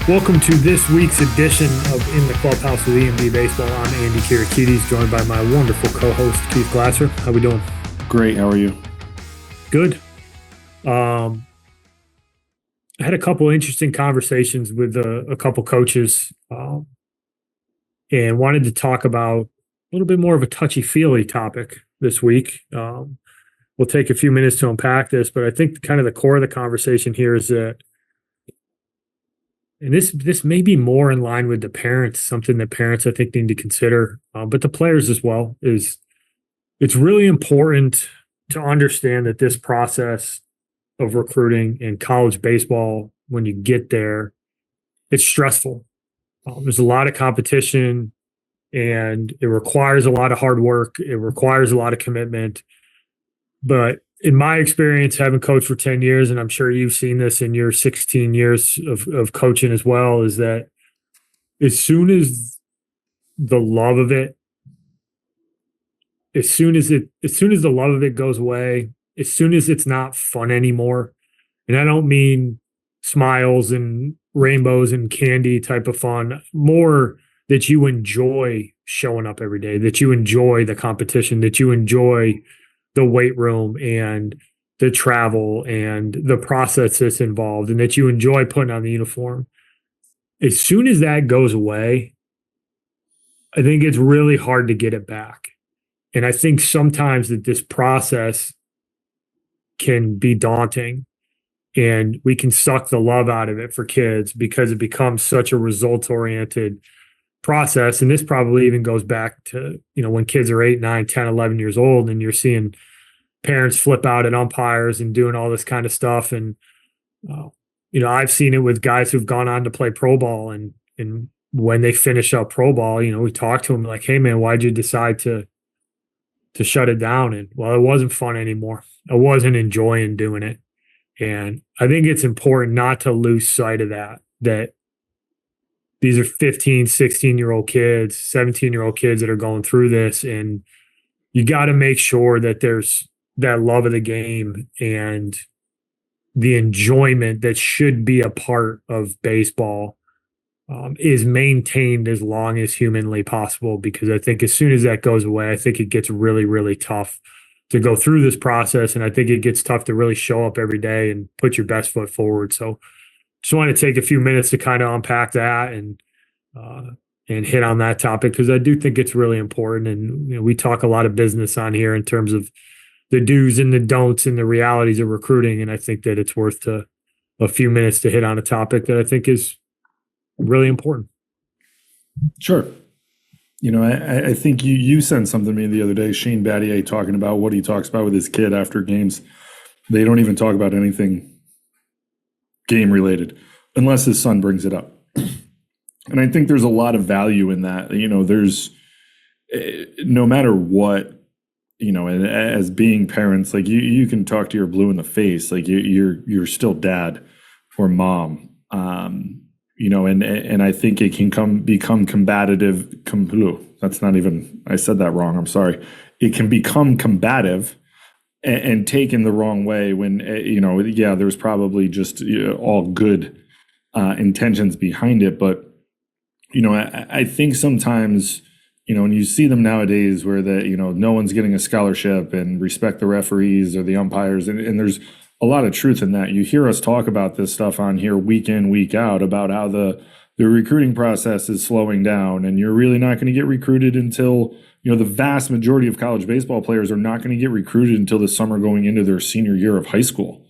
Welcome to this week's edition of In the Clubhouse with EMD Baseball. I'm Andy Kirakides, joined by my wonderful co-host, Keith Glasser. How we doing? Great. How are you? Good. I had a couple interesting conversations with a couple coaches and wanted to talk about a little bit more of a touchy-feely topic this week. We'll take a few minutes to unpack this, but I think kind of the core of the conversation here is that, and this may be more in line with the parents, something that parents I think need to consider, but the players as well, is it's really important to understand that this process of recruiting in college baseball, when you get there, it's stressful. There's a lot of competition and it requires a lot of hard work. It requires a lot of commitment. But in my experience, having coached for 10 years, and I'm sure you've seen this in your 16 years of coaching as well, is that as soon as the love of it, as soon as the love of it goes away, as soon as it's not fun anymore, and I don't mean smiles and rainbows and candy type of fun, more that you enjoy showing up every day, that you enjoy the competition, that you enjoy the weight room and the travel and the process that's involved, and that you enjoy putting on the uniform. As soon as that goes away, I think it's really hard to get it back. And I think sometimes that this process can be daunting and we can suck the love out of it for kids because it becomes such a results-oriented process. And this probably even goes back to, when kids are 8, 9, 10, 11 years old and you're seeing parents flip out at umpires and doing all this kind of stuff. And, I've seen it with guys who've gone on to play pro ball, and when they finish up pro ball, we talk to them like, hey man, why'd you decide to shut it down? And well, it wasn't fun anymore. I wasn't enjoying doing it. And I think it's important not to lose sight of that these are 15, 16-year-old kids, 17-year-old kids that are going through this. And you got to make sure that there's that love of the game and the enjoyment that should be a part of baseball is maintained as long as humanly possible. Because I think as soon as that goes away, I think it gets really, really tough to go through this process. And I think it gets tough to really show up every day and put your best foot forward. So just want to take a few minutes to kind of unpack that and hit on that topic, because I do think it's really important. And we talk a lot of business on here in terms of the do's and the don'ts and the realities of recruiting. And I think that it's worth a few minutes to hit on a topic that I think is really important. Sure. I think you sent something to me the other day, Shane Battier talking about what he talks about with his kid after games. They don't even talk about anything game related unless his son brings it up. And I think there's a lot of value in that. There's no matter what, as being parents, like you can talk to your blue in the face, like you're still dad or mom. And I think it can become combative. That's not even, I said that wrong. I'm sorry. It can become combative and taken the wrong way when, there's probably just all good intentions behind it. But, I think sometimes, when you see them nowadays where no one's getting a scholarship and respect the referees or the umpires, and there's a lot of truth in that. You hear us talk about this stuff on here week in, week out about how the recruiting process is slowing down, and you're really not going to get recruited until, the vast majority of college baseball players are not going to get recruited until the summer going into their senior year of high school.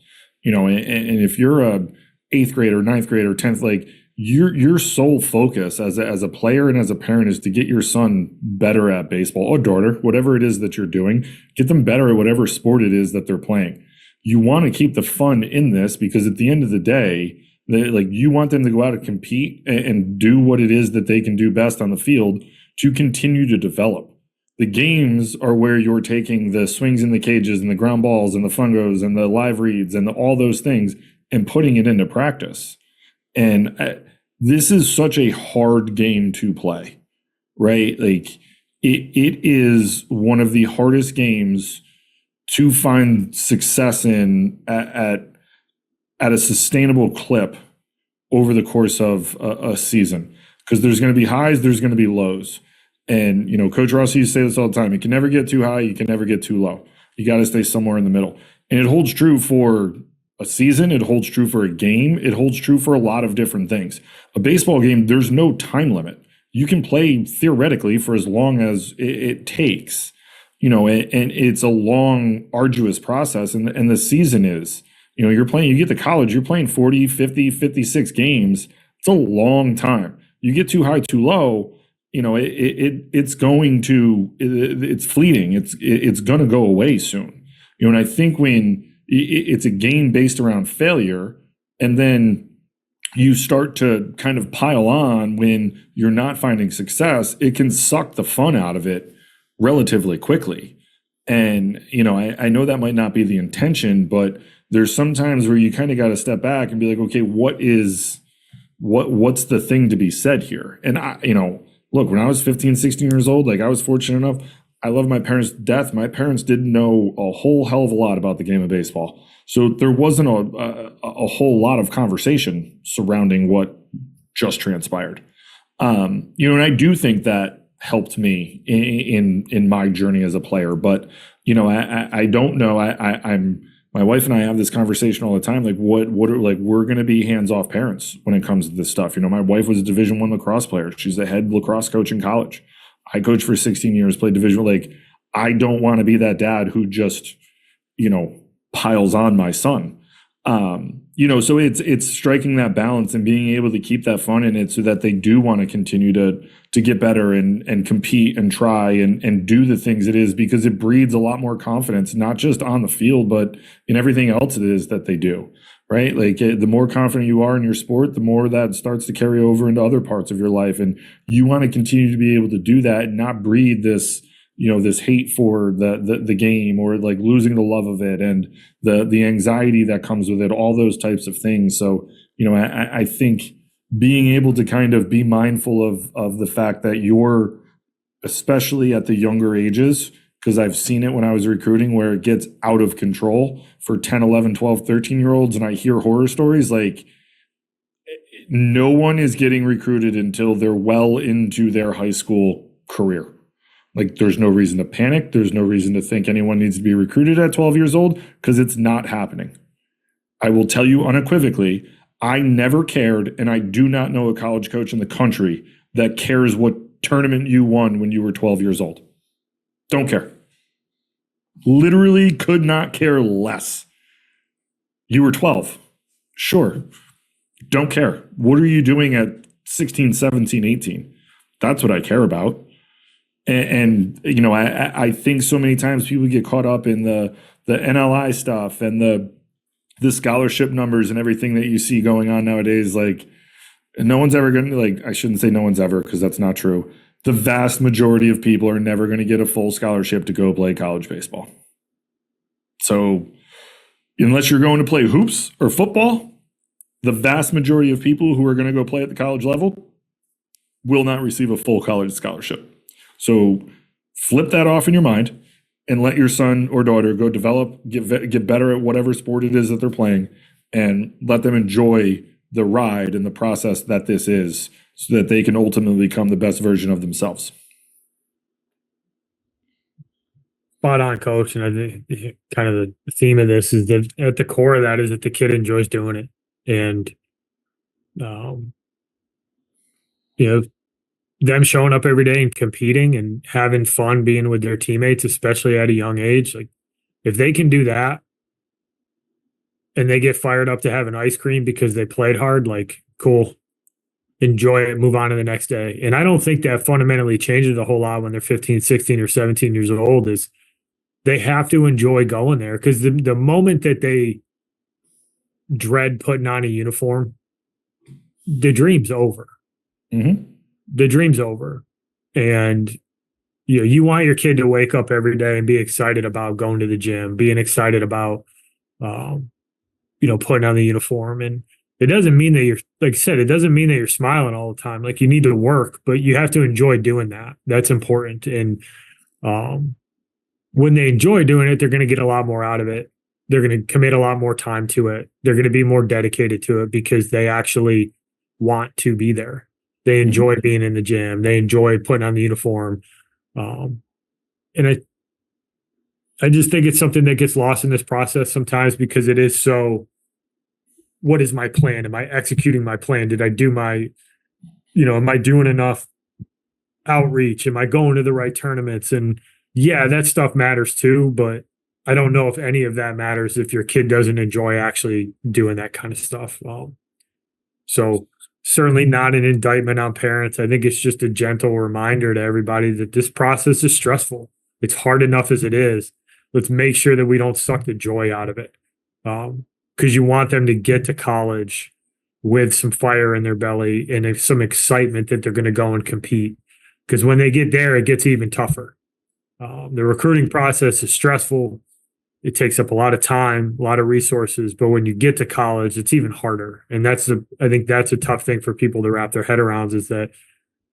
And if you're a 8th grader, 9th grader, 10th, like your sole focus as a player and as a parent is to get your son better at baseball, or daughter, whatever it is that you're doing, get them better at whatever sport it is that they're playing. You want to keep the fun in this because at the end of the day, you want them to go out and compete and do what it is that they can do best on the field to continue to develop. The games are where you're taking the swings in the cages and the ground balls and the fungos and the live reads and all those things and putting it into practice. And this is such a hard game to play, right? Like it is one of the hardest games to find success in at a sustainable clip over the course of a season, because there's going to be highs, there's going to be lows. And, Coach Rossi used to say this all the time. You can never get too high. You can never get too low. You got to stay somewhere in the middle. And it holds true for a season. It holds true for a game. It holds true for a lot of different things. A baseball game, there's no time limit. You can play theoretically for as long as it takes, and it's a long, arduous process. And the season is, you get to college, you're playing 40, 50, 56 games. It's a long time. You get too high, too low, it's fleeting. It's going to go away soon. And I think when it's a game based around failure, and then you start to kind of pile on when you're not finding success, it can suck the fun out of it relatively quickly. And, I know that might not be the intention, but there's some times where you kind of got to step back and be like, okay, what's the thing to be said here? And look, when I was 15, 16 years old, I was fortunate enough, I love my parents to death. My parents didn't know a whole hell of a lot about the game of baseball. So there wasn't a whole lot of conversation surrounding what just transpired. And I do think that helped me in my journey as a player. But, I don't know. My wife and I have this conversation all the time. We're going to be hands-off parents when it comes to this stuff. My wife was a Division I lacrosse player. She's the head lacrosse coach in college. I coached for 16 years, played Division. I don't want to be that dad who just, piles on my son. So it's striking that balance and being able to keep that fun in it so that they do want to continue to get better and compete and try and do the things it is, because it breeds a lot more confidence, not just on the field, but in everything else it is that they do, right? The more confident you are in your sport, the more that starts to carry over into other parts of your life. And you want to continue to be able to do that and not breed this, this hate for the game, or losing the love of it and the anxiety that comes with it, all those types of things. So, I think being able to kind of be mindful of the fact that you're, especially at the younger ages, because I've seen it when I was recruiting where it gets out of control for 10, 11, 12, 13-year-olds. And I hear horror stories no one is getting recruited until they're well into their high school career. There's no reason to panic. There's no reason to think anyone needs to be recruited at 12 years old, because it's not happening. I will tell you unequivocally, I never cared, and I do not know a college coach in the country that cares what tournament you won when you were 12 years old. Don't care. Literally could not care less. You were 12. Sure. Don't care. What are you doing at 16, 17, 18? That's what I care about. And I think so many times people get caught up in the NLI stuff and the scholarship numbers and everything that you see going on nowadays. No one's ever going to, I shouldn't say no one's ever, because that's not true. The vast majority of people are never going to get a full scholarship to go play college baseball. So unless you're going to play hoops or football, the vast majority of people who are going to go play at the college level will not receive a full college scholarship. So flip that off in your mind and let your son or daughter go develop, get better at whatever sport it is that they're playing, and let them enjoy the ride and the process that this is, so that they can ultimately become the best version of themselves. Spot on, coach. And I think kind of the theme of this is that at the core of that is that the kid enjoys doing it. And, them showing up every day and competing and having fun being with their teammates, especially at a young age. If they can do that and they get fired up to have an ice cream because they played hard, cool, enjoy it, move on to the next day. And I don't think that fundamentally changes a whole lot when they're 15, 16 or 17 years old. Is they have to enjoy going there, because the moment that they dread putting on a uniform, the dream's over. Mm-hmm. The dream's over. And you want your kid to wake up every day and be excited about going to the gym, being excited about putting on the uniform. And it doesn't mean that you're, like I said, it doesn't mean that you're smiling all the time. You need to work, but you have to enjoy doing that. That's important. And when they enjoy doing it, they're going to get a lot more out of it. They're going to commit a lot more time to it. They're going to be more dedicated to it, because they actually want to be there. They enjoy being in the gym. They enjoy putting on the uniform. And I just think it's something that gets lost in this process sometimes because it is so, what is my plan? Am I executing my plan? Did I do my, am I doing enough outreach? Am I going to the right tournaments? And yeah, that stuff matters too, but I don't know if any of that matters if your kid doesn't enjoy actually doing that kind of stuff. So certainly not an indictment on parents. I think it's just a gentle reminder to everybody that this process is stressful. It's hard enough as it is. Let's make sure that we don't suck the joy out of it. Because you want them to get to college with some fire in their belly and some excitement that they're going to go and compete. Because when they get there, it gets even tougher. The recruiting process is stressful. It takes up a lot of time, a lot of resources. But when you get to college, it's even harder. And I think that's a tough thing for people to wrap their head around, is that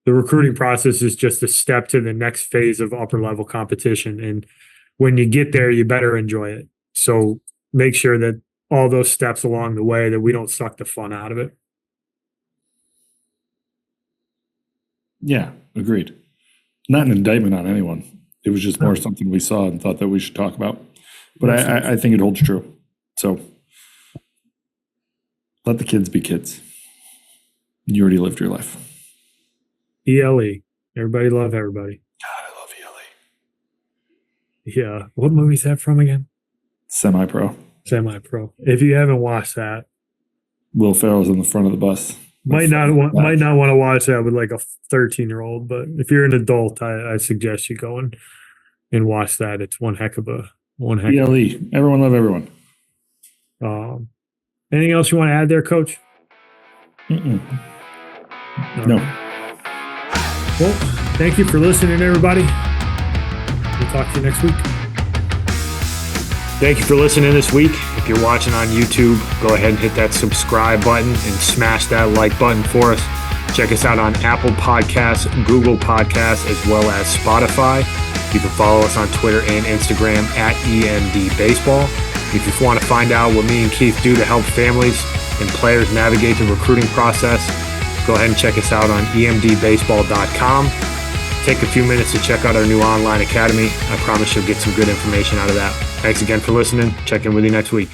the recruiting process is just a step to the next phase of upper level competition. And when you get there, you better enjoy it. So make sure that all those steps along the way, that we don't suck the fun out of it. Yeah, agreed. Not an indictment on anyone. It was just more something we saw and thought that we should talk about. But I think it holds true. So let the kids be kids. You already lived your life. ELE. Everybody love everybody. God, I love ELE. Yeah. What movie is that from again? Semi-pro. Semi-pro. If you haven't watched that, Will Ferrell's in the front of the bus. Might not want to watch that with like a 13-year-old, but if you're an adult, I suggest you go and watch that. It's one heck of a. ELE. Everyone love everyone. Anything else you want to add there, Coach? No. Well, thank you for listening, everybody. We'll talk to you next week. Thank you for listening this week. If you're watching on YouTube, go ahead and hit that subscribe button and smash that like button for us. Check us out on Apple Podcasts, Google Podcasts, as well as Spotify. You can follow us on Twitter and Instagram at EMD Baseball. If you want to find out what me and Keith do to help families and players navigate the recruiting process, go ahead and check us out on emdbaseball.com. Take a few minutes to check out our new online academy. I promise you'll get some good information out of that. Thanks again for listening. Check in with you next week.